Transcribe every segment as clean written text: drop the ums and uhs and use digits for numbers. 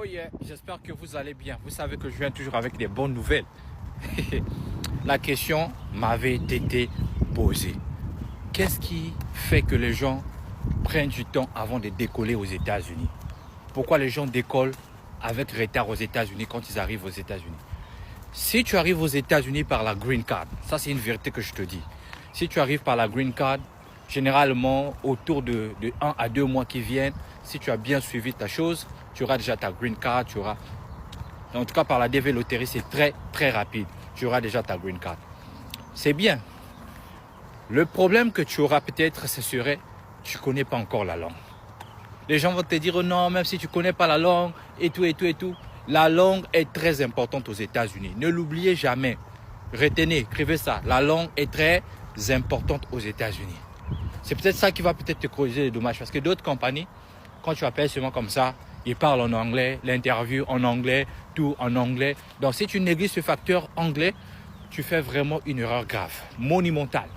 Oh yeah, j'espère que vous allez bien. Vous savez que je viens toujours avec des bonnes nouvelles. La question m'avait été posée. Qu'est-ce qui fait que les gens prennent du temps avant de décoller aux États-Unis? Pourquoi les gens décollent avec retard aux États-Unis quand ils arrivent aux États-Unis? Si tu arrives aux États-Unis par la green card, ça c'est une vérité que je te dis. Si tu arrives par la green card, généralement autour de 1 à 2 mois qui viennent, si tu as bien suivi ta chose, tu auras déjà ta green card, tu auras... En tout cas par la DV Loterie, c'est très rapide. Tu auras déjà ta green card. C'est bien. Le problème que tu auras peut-être, ce serait, tu ne connais pas encore la langue. Les gens vont te dire, non, même si tu ne connais pas la langue, et tout. La langue est très importante aux États-Unis. Ne l'oubliez jamais. Retenez, écrivez ça. La langue est très importante aux États-Unis. C'est peut-être ça qui va peut-être te causer des dommages. Parce que d'autres compagnies, quand tu appelles seulement comme ça, ils parlent en anglais, l'interview en anglais, tout en anglais. Donc si tu négliges ce facteur anglais, tu fais vraiment une erreur grave, monumentale.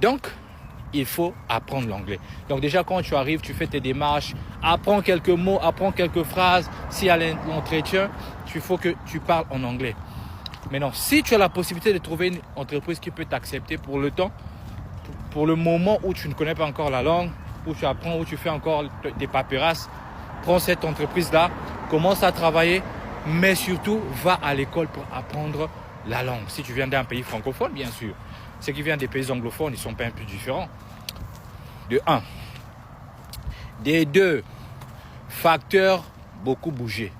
Donc, il faut apprendre l'anglais. Donc déjà, quand tu arrives, tu fais tes démarches, apprends quelques mots, apprends quelques phrases. Si à l'entretien, il faut que tu parles en anglais. Maintenant, si tu as la possibilité de trouver une entreprise qui peut t'accepter pour le temps, pour le moment où tu ne connais pas encore la langue, où tu apprends, où tu fais encore des paperasses, prends cette entreprise-là, commence à travailler, mais surtout, va à l'école pour apprendre la langue. Si tu viens d'un pays francophone, bien sûr. Ceux qui viennent des pays anglophones, ils ne sont pas un peu différents. De 1. Des 2, facteurs beaucoup bougé.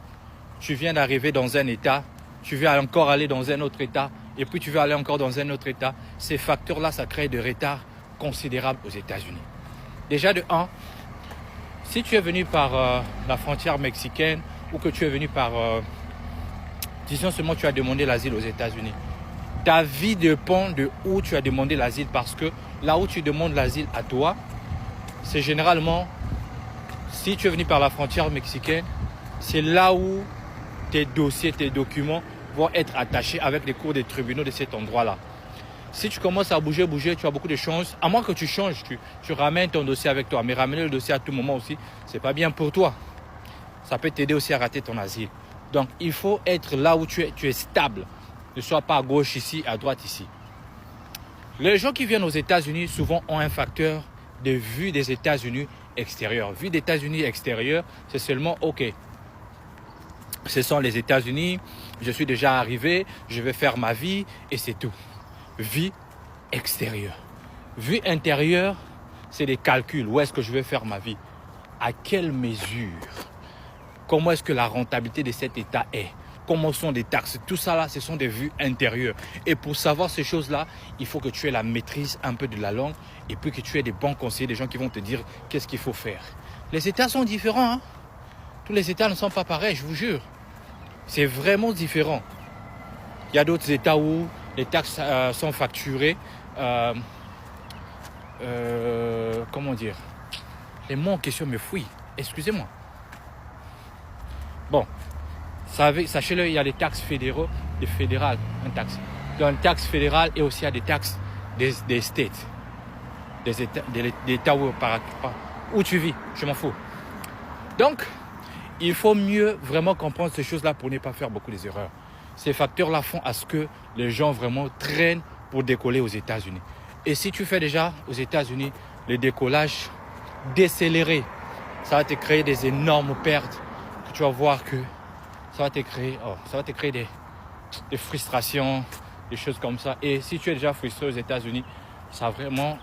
Tu viens d'arriver dans un état, tu vas encore aller dans un autre état, et puis tu vas aller encore dans un autre état. Ces facteurs-là, ça crée des retards considérables aux États-Unis. Déjà de 1, si tu es venu par la frontière mexicaine ou que tu es venu par, disons seulement tu as demandé l'asile aux États-Unis, ta vie dépend de où tu as demandé l'asile parce que là où tu demandes l'asile à toi, c'est généralement, si tu es venu par la frontière mexicaine, c'est là où tes dossiers, tes documents vont être attachés avec les cours des tribunaux de cet endroit-là. Si tu commences à bouger, tu as beaucoup de chances. À moins que tu changes, tu ramènes ton dossier avec toi. Mais ramener le dossier à tout moment aussi, ce n'est pas bien pour toi. Ça peut t'aider aussi à rater ton asile. Donc, il faut être là où tu es stable. Ne sois pas à gauche ici, à droite ici. Les gens qui viennent aux États-Unis, souvent, ont un facteur de vue des États-Unis extérieurs. Vue des États-Unis extérieurs, c'est seulement OK. Ce sont les États-Unis, je suis déjà arrivé, je vais faire ma vie et c'est tout. Vie extérieure. Vie intérieure, c'est des calculs. Où est-ce que je vais faire ma vie? À quelle mesure? Comment est-ce que la rentabilité de cet État est? Comment sont les taxes? Tout ça là, ce sont des vues intérieures. Et pour savoir ces choses-là, il faut que tu aies la maîtrise un peu de la langue et puis que tu aies des bons conseillers, des gens qui vont te dire qu'est-ce qu'il faut faire. Les États sont différents. Hein? Tous les États ne sont pas pareils, je vous jure. C'est vraiment différent. Il y a d'autres États où les taxes sont facturées. Comment dire? Les mots en question me fouillent. Excusez-moi. Bon, sachez-le, il y a des taxes fédéraux et fédérales. Il y a une taxe fédérale et aussi il y a des taxes des States. Des États où tu vis. Je m'en fous. Donc, il faut mieux vraiment comprendre ces choses-là pour ne pas faire beaucoup d'erreurs. Ces facteurs-là font à ce que les gens vraiment traînent pour décoller aux États-Unis. Et si tu fais déjà aux États-Unis le décollage décéléré, ça va te créer des énormes pertes. Que tu vas voir que ça va te créer des frustrations, des choses comme ça. Et si tu es déjà frustré aux États-Unis, ça vraiment,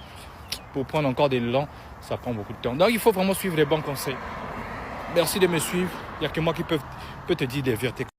pour prendre encore des longs, ça prend beaucoup de temps. Donc il faut vraiment suivre les bons conseils. Merci de me suivre. Il n'y a que moi qui peux te dire des vérités comme ça.